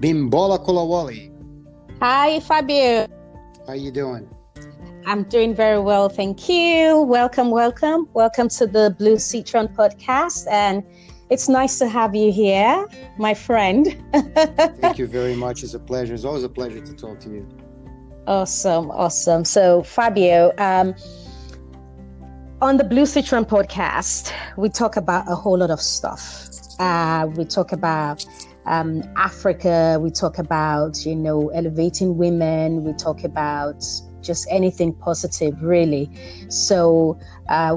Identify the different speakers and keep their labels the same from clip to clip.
Speaker 1: Bimbola Kolawali.
Speaker 2: Hi, Fabio.
Speaker 1: How you doing?
Speaker 2: I'm doing very well, thank you. Welcome to the BlueSitron Podcast, and it's nice to have you here, my friend.
Speaker 1: Thank you very much. It's a pleasure. It's always a pleasure to talk to you.
Speaker 2: Awesome. So, Fabio, on the BlueSitron Podcast, we talk about a whole lot of stuff. We talk about Africa. We talk about, elevating women. We talk about just anything positive, really. So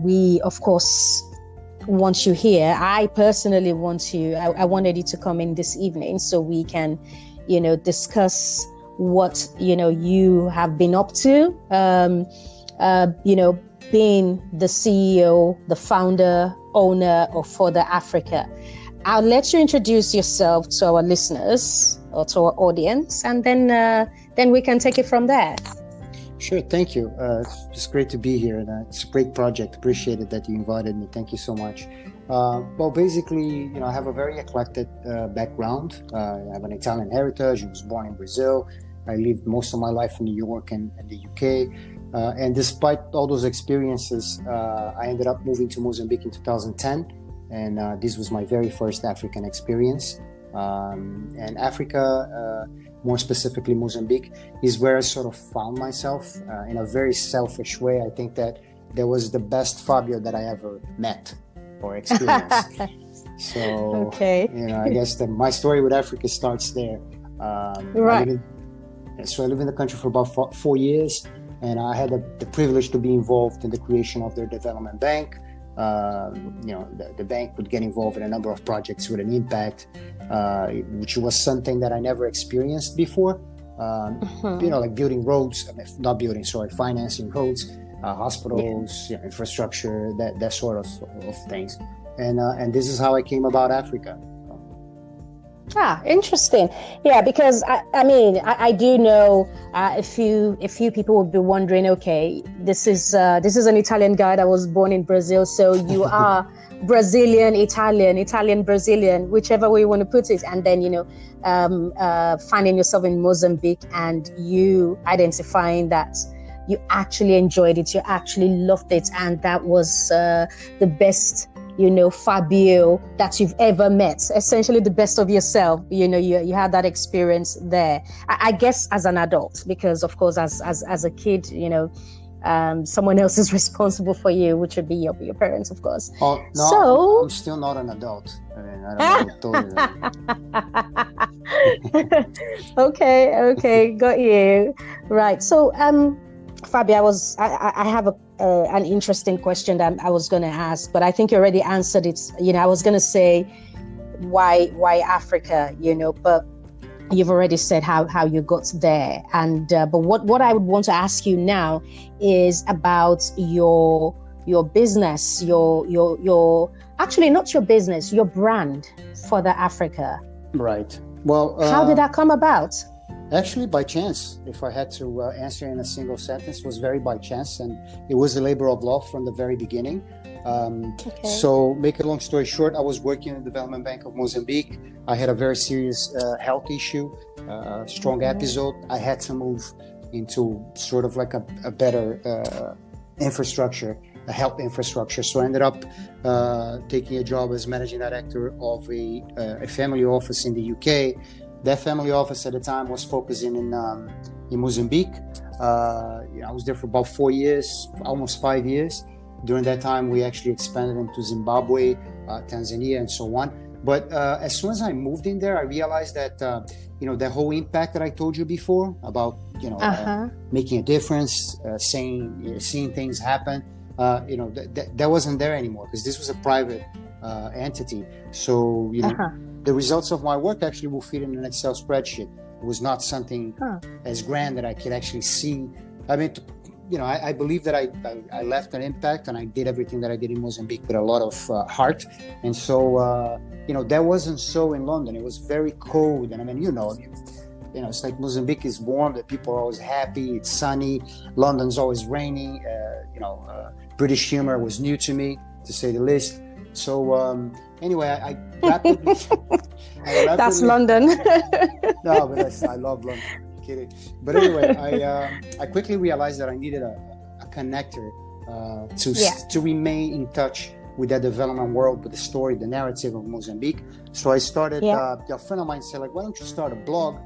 Speaker 2: we, of course, want you here. I personally want you. I wanted you to come in this evening so we can, discuss what you have been up to. Being the CEO, the founder, owner of Further Africa. I'll let you introduce yourself to our listeners or to our audience, and then we can take it from there.
Speaker 1: Sure, thank you. It's great to be here, and it's a great project. Appreciated that you invited me. Thank you so much. Well, basically, I have a very eclectic background. I have an Italian heritage. I was born in Brazil. I lived most of my life in New York and the UK. And despite all those experiences, I ended up moving to Mozambique in 2010. And this was my very first African experience. And Africa, more specifically Mozambique, is where I sort of found myself in a very selfish way. I think that there was the best Fabio that I ever met or experienced. So,
Speaker 2: okay.
Speaker 1: I guess my story with Africa starts there.
Speaker 2: Right.
Speaker 1: I lived in the country for about 4 years, and I had the privilege to be involved in the creation of their development bank. The bank would get involved in a number of projects with an impact, which was something that I never experienced before. Like building roads, financing roads, hospitals, infrastructure, that sort of things. And this is how I came about Africa.
Speaker 2: Interesting. Yeah, because I do know a few people would be wondering, okay, this is an Italian guy that was born in Brazil, so you are Brazilian, Italian, Brazilian, whichever way you want to put it, and then finding yourself in Mozambique and you identifying that you actually enjoyed it, you actually loved it, and that was the best Fabio that you've ever met, essentially the best of yourself. You had that experience there. I guess as an adult, because of course as a kid, someone else is responsible for you, which would be your parents, of course.
Speaker 1: Oh no, so I'm still not an adult. I don't know who told you that.
Speaker 2: Okay, got you. Right. So Fabio, I have an interesting question that I was going to ask, but I think you already answered it. I was going to say why Africa, but you've already said how you got there. And but what I would want to ask you now is about your business, your actually not your business, your brand, Further Africa.
Speaker 1: Right. Well,
Speaker 2: how did that come about?
Speaker 1: Actually, by chance. If I had to answer in a single sentence, it was very by chance, and it was a labor of love from the very beginning. So, make a long story short, I was working in the Development Bank of Mozambique. I had a very serious health issue, strong episode. I had to move into sort of like a better infrastructure, a health infrastructure. So I ended up taking a job as managing director of a family office in the UK. That family office at the time was focusing in Mozambique. I was there for about 4 years, almost 5 years. During that time, we actually expanded into Zimbabwe, Tanzania, and so on. But as soon as I moved in there, I realized that the whole impact that I told you before about making a difference, seeing things happen, that wasn't there anymore, because this was a private entity. So the results of my work actually will fit in an Excel spreadsheet. It was not something as grand that I could actually see. I mean, I believe that I left an impact, and I did everything that I did in Mozambique with a lot of heart. And so, that wasn't so in London. It was very cold. And I mean, it's like Mozambique is warm, the people are always happy, it's sunny. London's always raining. British humor was new to me, to say the least. So Anyway, I rapidly,
Speaker 2: That's London.
Speaker 1: No, but I love London. I'm kidding. But anyway, I quickly realized that I needed a connector to remain in touch with that development world, with the story, the narrative of Mozambique. So I started, a friend of mine said, like, why don't you start a blog?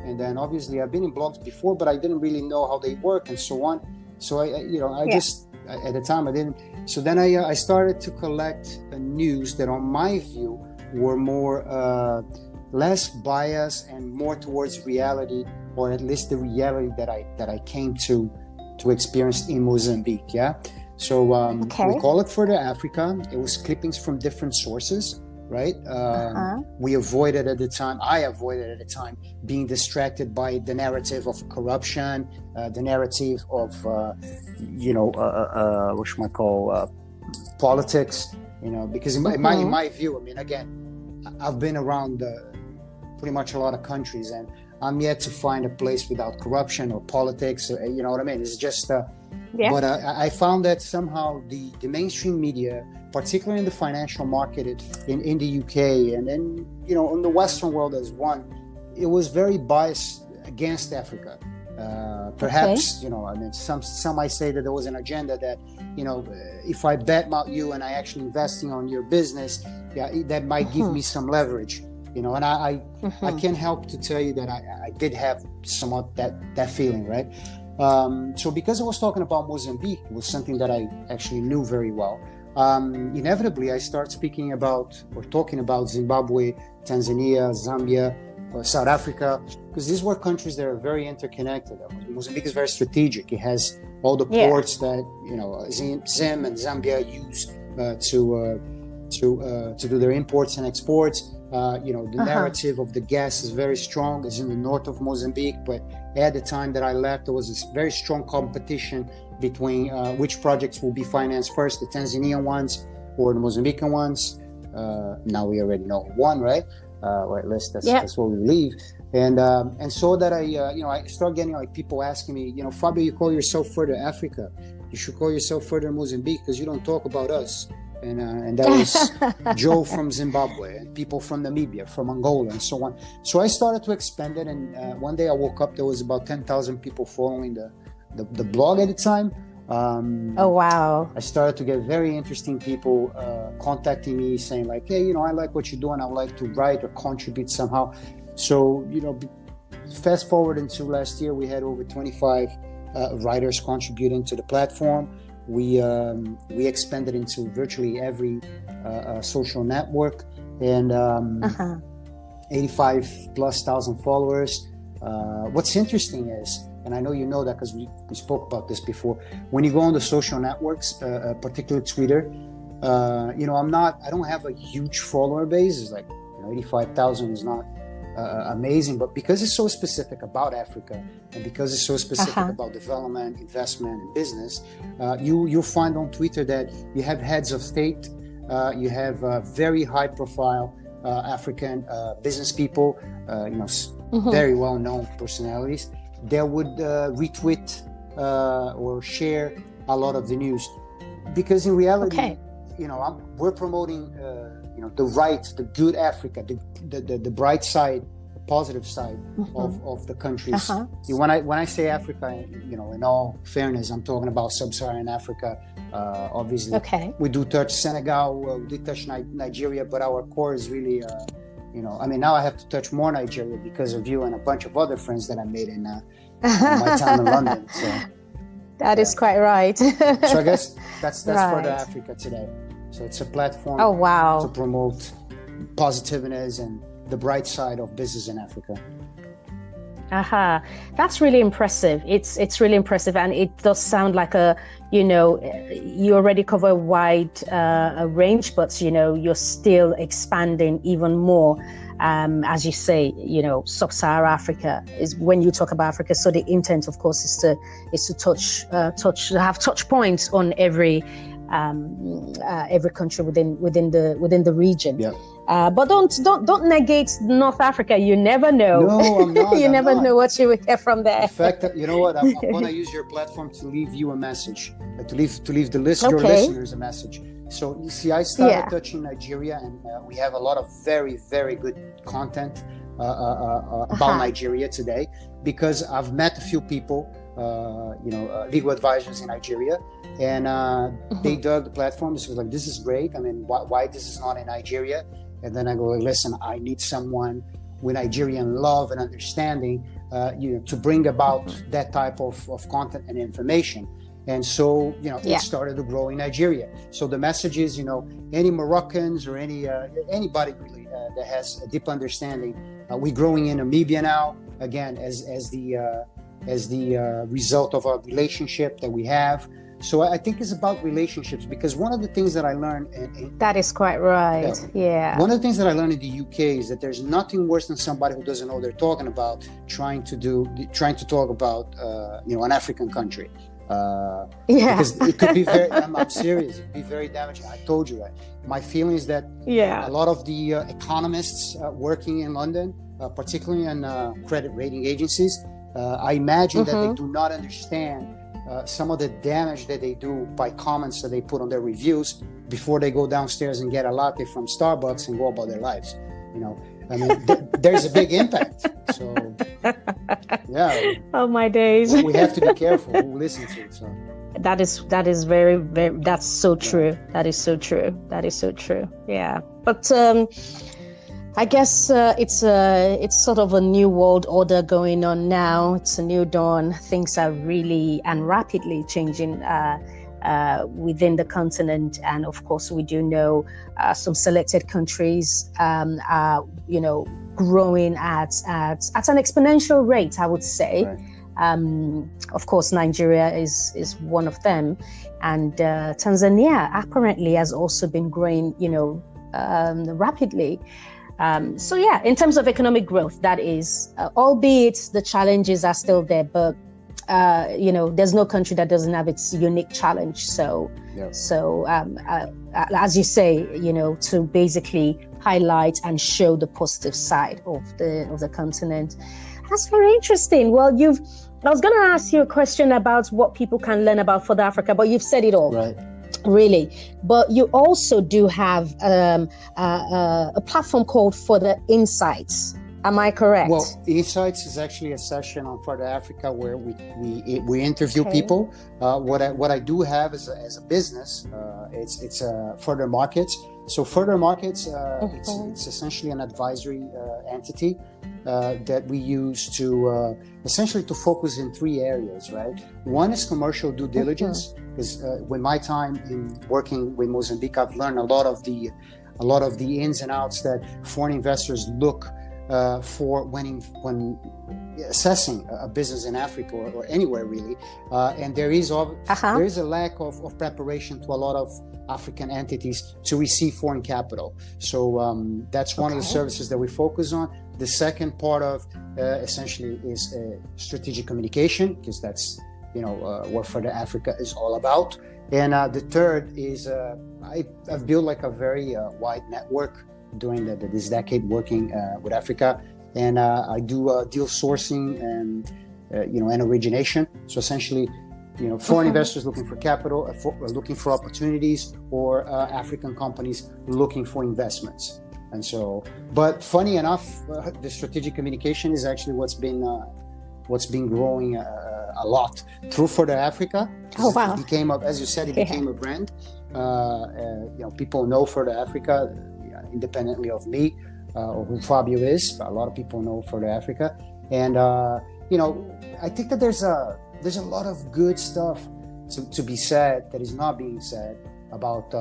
Speaker 1: And then obviously I've been in blogs before, but I didn't really know how they work and so on. So I just, at the time I didn't. So then I started to collect news that on my view were more, less biased and more towards reality, or at least the reality that I came to experience in Mozambique. Yeah. So we call it Further Africa. It was clippings from different sources, right? I avoided at the time being distracted by the narrative of corruption, the narrative of, what you might call politics, because in my view, I mean, again, I've been around pretty much a lot of countries, and I'm yet to find a place without corruption or politics. You know what I mean? It's just, but I found that somehow the mainstream media, particularly in the financial market in the UK and then, in the Western world as one, it was very biased against Africa. Perhaps, I mean, some might say that there was an agenda that, if I bet about you and I actually investing on your business, that might give me some leverage. And I can't help to tell you that I did have somewhat that feeling, right? So because I was talking about Mozambique, it was something that I actually knew very well. Inevitably, I start talking about Zimbabwe, Tanzania, Zambia, South Africa, because these were countries that are very interconnected. Mozambique is very strategic. It has all the ports that Zim and Zambia use to do their imports and exports. The narrative of the gas is very strong. It's in the north of Mozambique, but at the time that I left, there was this very strong competition between which projects will be financed first, the Tanzanian ones or the Mozambican ones. Now we already know one, right? Or at least that's what we believe. And so that I start getting like people asking me, Fabio, you call yourself Further Africa. You should call yourself Further Mozambique because you don't talk about us. And that was Joe from Zimbabwe and people from Namibia, from Angola, and so on. So I started to expand it, and one day I woke up, there was about 10,000 people following the blog at the time.
Speaker 2: Oh, wow.
Speaker 1: I started to get very interesting people contacting me saying like, hey, I like what you're doing. I would like to write or contribute somehow. So, fast forward into last year, we had over 25 writers contributing to the platform. We expanded into virtually every social network, and 85,000+ followers. What's interesting is, and I know you know that because we spoke about this before, when you go on the social networks, particularly Twitter, I don't have a huge follower base. It's like 85,000 is not amazing, but because it's so specific about Africa and because it's so specific about development, investment, and business, you'll find on Twitter that you have heads of state, you have very high-profile African business people, very well-known personalities that would retweet or share a lot of the news, because in reality, we're promoting the good Africa, the bright side, the positive side of the countries. When I say Africa, in all fairness, I'm talking about sub-Saharan Africa. Obviously, we do touch Senegal, we do touch Nigeria, but our core is really, now I have to touch more Nigeria because of you and a bunch of other friends that I made in my time in London. So
Speaker 2: that is quite right.
Speaker 1: So I guess that's right. Further Africa today. So it's a platform to promote positiveness and the bright side of business in Africa.
Speaker 2: That's really impressive. It's really impressive, and it does sound like you already cover a wide range, but you're still expanding even more. As you say, sub-Saharan Africa is when you talk about Africa. So the intent, of course, is to have touch points on every country within the region. Yeah. But don't negate North Africa. You never know.
Speaker 1: No, I'm not.
Speaker 2: You never know what you will get from there.
Speaker 1: In fact, you know what? I'm going to use your platform to leave you a message, to leave your listeners a message. So you see, I started touching Nigeria, and we have a lot of very, very good content about Nigeria today, because I've met a few people, legal advisors in Nigeria, and they dug the platform. This was like, this is great. I mean, why this is not in Nigeria? And then I go, listen, I need someone with Nigerian love and understanding, to bring about that type of content and information. And so, it started to grow in Nigeria. So the message is, any Moroccans or anybody really that has a deep understanding, we're growing in Namibia now, again, as the result of our relationship that we have. So I think it's about relationships, because one of the things that I learned...
Speaker 2: that is quite right, yeah.
Speaker 1: One of the things that I learned in the UK is that there's nothing worse than somebody who doesn't know what they're talking about, trying to talk about, an African country. Because it could be I'm serious, it could be very damaging. I told you that. My feeling is that a lot of the economists working in London, particularly in credit rating agencies, I imagine that they do not understand some of the damage that they do by comments that they put on their reviews before they go downstairs and get a latte from Starbucks and go about their lives. I mean, there's a big impact. So, yeah.
Speaker 2: Oh my days.
Speaker 1: We have to be careful who we listen to. So.
Speaker 2: That is very, very. That's so true. That is so true. That is so true. Yeah. But I guess it's sort of a new world order going on now. It's a new dawn. Things are really and rapidly changing within the continent, and of course, we do know some selected countries are growing at an exponential rate, I would say. Right. Of course, Nigeria is one of them, and Tanzania apparently has also been growing, rapidly. So yeah, in terms of economic growth, that is, albeit the challenges are still there, but there's no country that doesn't have its unique challenge. So, as you say, to basically highlight and show the positive side of the continent. That's very interesting. Well, I was going to ask you a question about what people can learn about Further Africa, but you've said it all. Right. Really. But you also do have a platform called Further Insights. Am I correct?
Speaker 1: Well, Insights is actually a session on Further Africa where we interview people. What I do have as a business, it's Further Markets. So Further Markets, it's essentially an advisory entity that we use to essentially to focus in three areas, right? One is commercial due diligence, because with my time in working with Mozambique, I've learned a lot of the ins and outs that foreign investors look for when assessing a business in Africa or anywhere really, and there is a lack of preparation to a lot of African entities to receive foreign capital. So that's one of the services that we focus on. The second part of essentially is strategic communication, because that's what Further Africa is all about. And the third is I've built like a very wide network during this decade working with Africa, and I do deal sourcing and and origination. So essentially, foreign investors looking for capital, looking for opportunities, or African companies looking for investments. And so, but funny enough, the strategic communication is actually what's been growing a lot through Further Africa.
Speaker 2: Oh wow!
Speaker 1: It became as you said, it became a brand. People know Further Africa. Independently of me or who Fabio is, a lot of people know Further Africa, and I think that there's a lot of good stuff to be said that is not being said about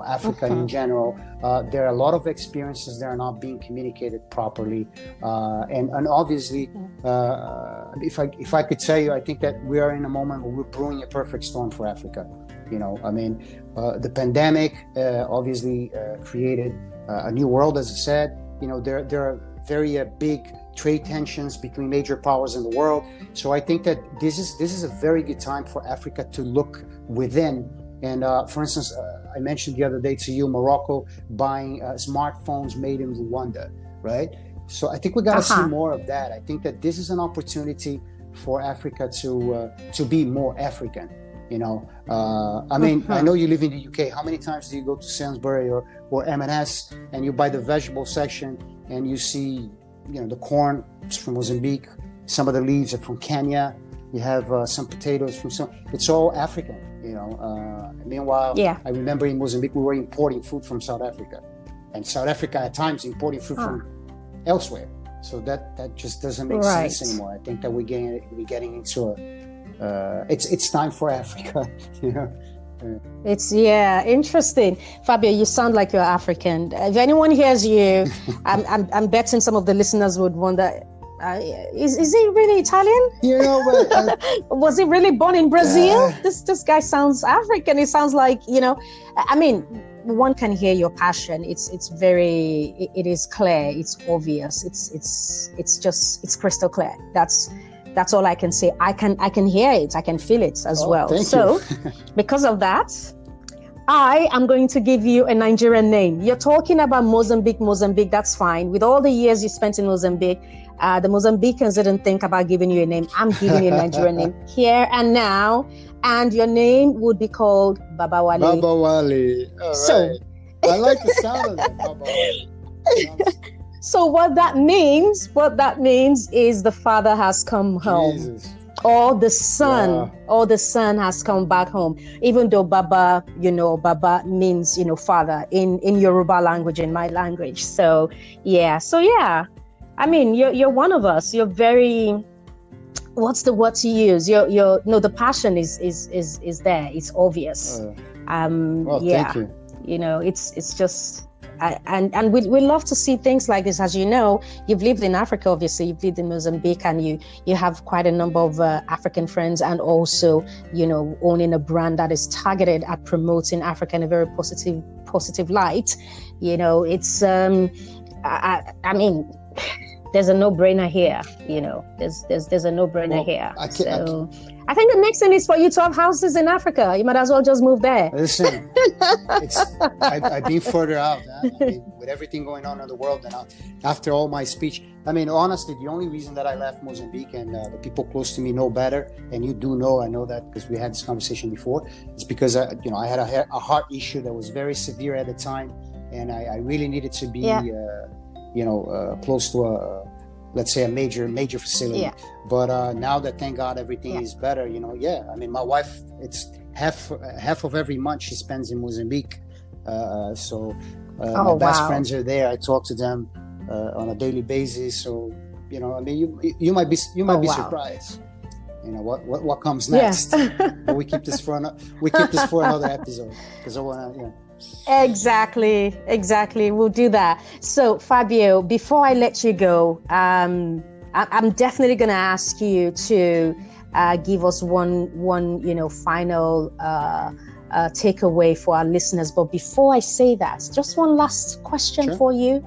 Speaker 1: Africa in general. There are a lot of experiences that are not being communicated properly, and obviously, if I could tell you, I think that we are in a moment where we're brewing a perfect storm for Africa. The pandemic obviously created a new world, as I said. There are very big trade tensions between major powers in the world. So I think that this is a very good time for Africa to look within. And for instance, I mentioned the other day to you, Morocco buying smartphones made in Rwanda, right? So I think we got to see more of that. I think that this is an opportunity for Africa to be more African. You know, I mean, I know you live in the UK. How many times do you go to Sainsbury or M&S and you buy the vegetable section and you see, you know, the corn is from Mozambique, some of the leaves are from Kenya, you have some potatoes from it's all African, you know. Meanwhile, I remember in Mozambique, we were importing food from South Africa, and South Africa at times importing food from elsewhere. So that just doesn't make sense anymore. I think that we're getting into it's time for Africa, you know.
Speaker 2: It's interesting. Fabio, you sound like you're African. If anyone hears you, I'm betting some of the listeners would wonder, is he really Italian?
Speaker 1: You know, but,
Speaker 2: was he really born in Brazil? This guy sounds African. He sounds like, you know, I mean, one can hear your passion. It is clear. It's obvious. It's crystal clear. That's all I can say. I can hear it. I can feel it as well. So because of that, I am going to give you a Nigerian name. You're talking about Mozambique. That's fine. With all the years you spent in Mozambique, the Mozambicans didn't think about giving you a name. I'm giving you a Nigerian name here and now. And your name would be called Baba Wale.
Speaker 1: Baba Wale. All right. I like the sound of that, Baba Wale.
Speaker 2: So what that means is the father has come home.
Speaker 1: Jesus.
Speaker 2: Or the son has come back home. Even though Baba, you know, Baba means, you know, father in Yoruba language, in my language. So I mean, you're one of us. You're very, what's the word to use? The passion is there. It's obvious.
Speaker 1: Thank you.
Speaker 2: You know, it's just. And we love to see things like this. As you know, you've lived in Africa, obviously, you've lived in Mozambique, and you have quite a number of African friends, and also, you know, owning a brand that is targeted at promoting Africa in a very positive light. You know, it's, I mean, there's a no-brainer here, you know, there's a no-brainer here. I think the next thing is for you to have houses in Africa. You might as well just move there.
Speaker 1: Listen, I've been further out. I mean, with everything going on in the world, and after all my speech, I mean, honestly, the only reason that I left Mozambique, and the people close to me know better, and you do know, I know that because we had this conversation before, it's because I had a heart issue that was very severe at the time, and I really needed to be, close to let's say a major facility. But now that, thank God, everything is better, you know. I mean, my wife, it's half of every month she spends in Mozambique. My best friends are there. I talk to them on a daily basis. So, you know, I mean, you might be surprised, you know, what comes next. But we keep this for another episode, because I want to, you know.
Speaker 2: Exactly. We'll do that. So, Fabio, before I let you go, I'm definitely going to ask you to give us one you know, final takeaway for our listeners. But before I say that, just one last question for you.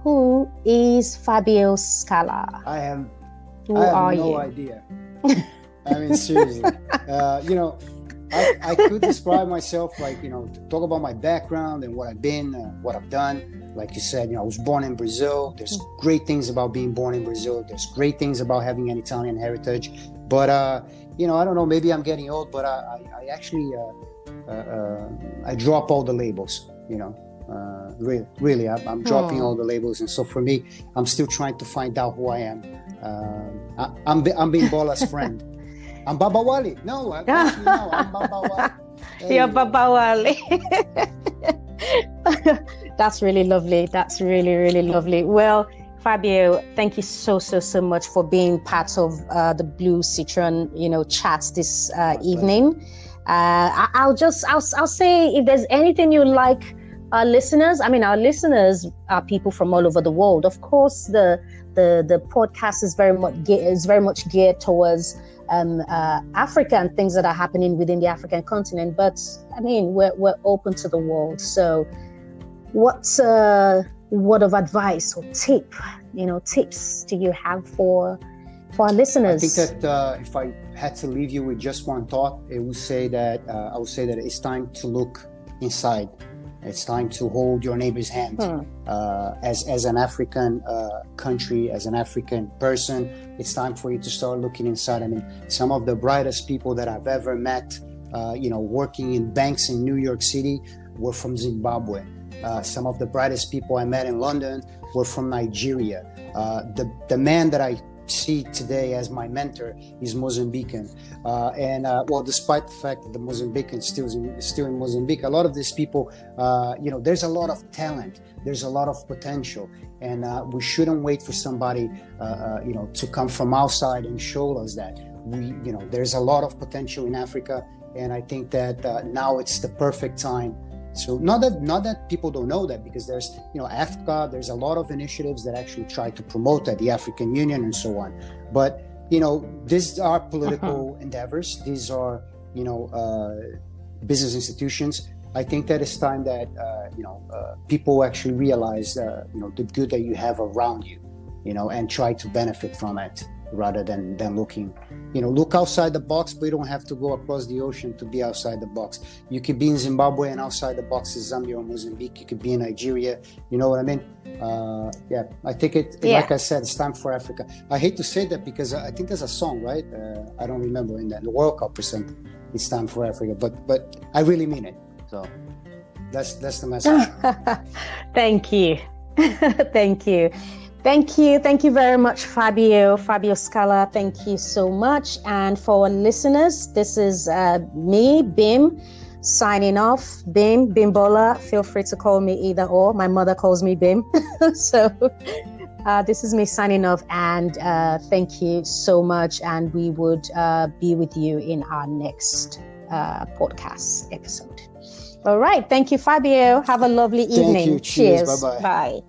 Speaker 2: Who is Fabio Scala?
Speaker 1: I have no idea. I mean, seriously, you know. I could describe myself, like, you know, talk about my background and what I've been, what I've done. Like you said, you know, I was born in Brazil. There's great things about being born in Brazil. There's great things about having an Italian heritage. But, you know, I don't know, maybe I'm getting old, but I actually, I drop all the labels, you know. Really, I'm dropping all the labels. And so for me, I'm still trying to find out who I am. I'm Bimbola's friend. I'm Baba Wale. No, I'm Baba Wale. Hey.
Speaker 2: You're Baba Wale. That's really lovely. That's really, really lovely. Well, Fabio, thank you so much for being part of the BlueSitron, you know, chats this evening. I'll say, if there's anything you like our listeners, I mean, our listeners are people from all over the world. Of course, the podcast is very much geared towards Africa and things that are happening within the African continent. But I mean, we're open to the world. So, what word of advice or tips do you have for our listeners?
Speaker 1: I think that if I had to leave you with just one thought, I would say that it's time to look inside. It's time to hold your neighbor's hand. As an African country, as an African person, it's time for you to start looking inside. I mean, some of the brightest people that I've ever met working in banks in New York City were from Zimbabwe. Some of the brightest people I met in London were from Nigeria. The man that I see today as my mentor is Mozambican. Despite the fact that the Mozambican is still in Mozambique, a lot of these people, there's a lot of talent, there's a lot of potential, and we shouldn't wait for somebody, to come from outside and show us that. There's a lot of potential in Africa, and I think that now it's the perfect time. So not that people don't know that, because there's, Africa, there's a lot of initiatives that actually try to promote that, the African Union and so on. But, these are political endeavors. These are, business institutions. I think that it's time that, people actually realize, the good that you have around you, and try to benefit from it, rather than looking, look outside the box, but you don't have to go across the ocean to be outside the box. You could be in Zimbabwe, and outside the box is Zambia or Mozambique. You could be in Nigeria. You know what I mean? I think like I said, it's time for Africa. I hate to say that, because I think there's a song, right? I don't remember, in the World Cup or something. It's time for Africa, but I really mean it. So that's the message.
Speaker 2: Thank you. Thank you. Thank you very much, Fabio Scala. Thank you so much. And for our listeners, this is me, Bim, signing off. Bimbola. Feel free to call me either or. My mother calls me Bim. So this is me signing off, and thank you so much. And we would be with you in our next podcast episode. All right. Thank you, Fabio. Have a lovely evening.
Speaker 1: Thank you. Cheers. Bye-bye.
Speaker 2: Bye.